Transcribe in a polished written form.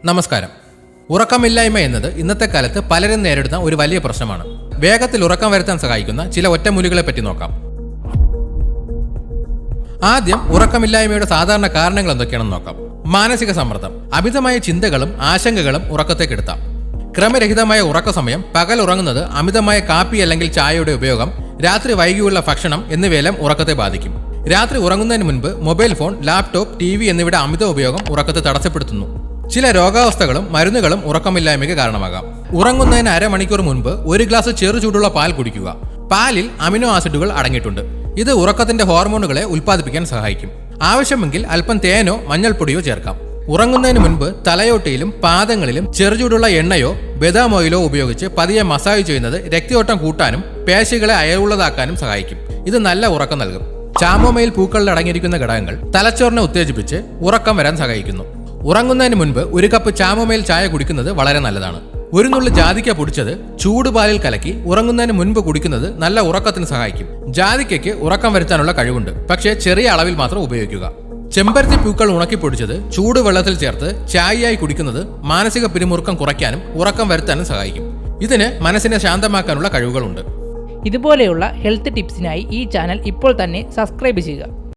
നമസ്കാരം. ഉറക്കമില്ലായ്മ എന്നത് ഇന്നത്തെ കാലത്ത് പലരും നേരിടുന്ന ഒരു വലിയ പ്രശ്നമാണ്. വേഗത്തിൽ ഉറക്കം വരുത്താൻ സഹായിക്കുന്ന ചില ഒറ്റമൂലികളെ പറ്റി നോക്കാം. ആദ്യം ഉറക്കമില്ലായ്മയുടെ സാധാരണ കാരണങ്ങൾ എന്തൊക്കെയാണെന്ന് നോക്കാം. മാനസിക സമ്മർദ്ദം, അമിതമായ ചിന്തകളും ആശങ്കകളും ഉറക്കത്തെ കെടുത്താം. ക്രമരഹിതമായ ഉറക്ക സമയം, പകൽ ഉറങ്ങുന്നത്, അമിതമായ കാപ്പി അല്ലെങ്കിൽ ചായയുടെ ഉപയോഗം, രാത്രി വൈകിയുള്ള ഭക്ഷണം എന്നിവയെല്ലാം ഉറക്കത്തെ ബാധിക്കും. രാത്രി ഉറങ്ങുന്നതിന് മുൻപ് മൊബൈൽ ഫോൺ, ലാപ്ടോപ്പ്, TV എന്നിവയുടെ അമിത ഉപയോഗം ഉറക്കത്തെ തടസ്സപ്പെടുത്തുന്നു. ചില രോഗാവസ്ഥകളും മരുന്നുകളും ഉറക്കമില്ലായ്മയ്ക്ക് കാരണമാകാം. ഉറങ്ങുന്നതിന് അരമണിക്കൂർ മുൻപ് 1 ഗ്ലാസ് ചെറുചൂടുള്ള പാൽ കുടിക്കുക. പാലിൽ അമിനോ ആസിഡുകൾ അടങ്ങിയിട്ടുണ്ട്. ഇത് ഉറക്കത്തിന്റെ ഹോർമോണുകളെ ഉൽപ്പാദിപ്പിക്കാൻ സഹായിക്കും. ആവശ്യമെങ്കിൽ അല്പം തേനോ മഞ്ഞൾപ്പൊടിയോ ചേർക്കാം. ഉറങ്ങുന്നതിന് മുൻപ് തലയോട്ടിയിലും പാദങ്ങളിലും ചെറുചൂടുള്ള എണ്ണയോ ബദാം ഓയിലോ ഉപയോഗിച്ച് പതിയെ മസാജ് ചെയ്യുന്നത് രക്തയോട്ടം കൂട്ടാനും പേശികളെ അയവുള്ളതാക്കാനും സഹായിക്കും. ഇത് നല്ല ഉറക്കം നൽകും. ചാമോമയിൽ പൂക്കളിൽ അടങ്ങിയിരിക്കുന്ന ഘടകങ്ങൾ തലച്ചോറിനെ ഉത്തേജിപ്പിച്ച് ഉറക്കം വരാൻ സഹായിക്കുന്നു. ഉറങ്ങുന്നതിന് മുൻപ് 1 കപ്പ് ചാമോമയിൽ ചായ കുടിക്കുന്നത് വളരെ നല്ലതാണ്. ഒരു നുള്ളു ജാതിക്ക പൊടിച്ചത് ചൂടുപാലിൽ കലക്കി ഉറങ്ങുന്നതിന് മുൻപ് കുടിക്കുന്നത് നല്ല ഉറക്കത്തിന് സഹായിക്കും. ജാതിക്കയ്ക്ക് ഉറക്കം വരുത്താനുള്ള കഴിവുണ്ട്, പക്ഷേ ചെറിയ അളവിൽ മാത്രം ഉപയോഗിക്കുക. ചെമ്പരത്തി പൂക്കൾ ഉണക്കിപ്പൊടിച്ചത് ചൂടുവെള്ളത്തിൽ ചേർത്ത് ചായയായി കുടിക്കുന്നത് മാനസിക പിരിമുറുക്കം കുറയ്ക്കാനും ഉറക്കം വരുത്താനും സഹായിക്കും. ഇതിന് മനസ്സിനെ ശാന്തമാക്കാനുള്ള കഴിവുകളുണ്ട്. ഇതുപോലെയുള്ള ഹെൽത്ത് ടിപ്സിനായി ഈ ചാനൽ ഇപ്പോൾ തന്നെ സബ്സ്ക്രൈബ് ചെയ്യുക.